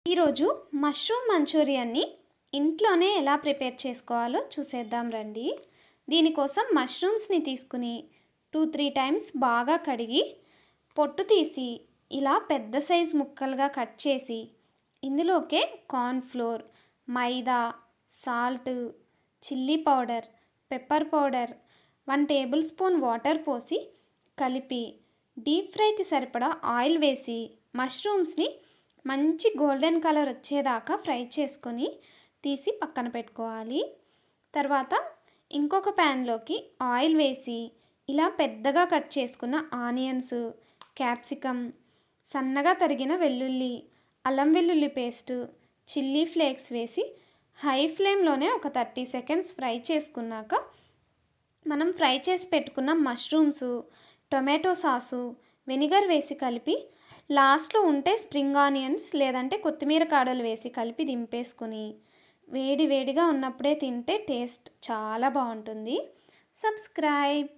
ఈరోజు మష్రూమ్ మంచూరియాన్ని ఇంట్లోనే ఎలా ప్రిపేర్ చేసుకోవాలో చూసేద్దాం రండి. దీనికోసం మష్రూమ్స్ని తీసుకుని 2-3 టైమ్స్ బాగా కడిగి పొట్టు తీసి ఇలా పెద్ద సైజు ముక్కలుగా కట్ చేసి ఇందులోకే cornflour, maida, salt, chilli powder, pepper powder, 1 tablespoon water పోసి కలిపి డీప్ ఫ్రైకి సరిపడా ఆయిల్ వేసి మష్రూమ్స్ని మంచి గోల్డెన్ కలర్ వచ్చేదాకా ఫ్రై చేసుకొని తీసి పక్కన పెట్టుకోవాలి. తర్వాత ఇంకొక ప్యాన్లోకి ఆయిల్ వేసి ఇలా పెద్దగా కట్ చేసుకున్న ఆనియన్స్, క్యాప్సికమ్, సన్నగా తరిగిన వెల్లుల్లి, అల్లం వెల్లుల్లి పేస్ట్, చిల్లీ ఫ్లేక్స్ వేసి హై ఫ్లేమ్లోనే ఒక 30 సెకండ్స్ ఫ్రై చేసుకున్నాక మనం ఫ్రై చేసి పెట్టుకున్న మష్రూమ్స్, టొమాటో సాసు, వెనిగర్ వేసి కలిపి లాస్ట్లో ఉంటే స్ప్రింగ్ ఆనియన్స్ లేదంటే కొత్తిమీర కాడలు వేసి కలిపి దింపేసుకుని వేడి వేడిగా ఉన్నప్పుడే తింటే టేస్ట్ చాలా బాగుంటుంది. సబ్స్క్రైబ్.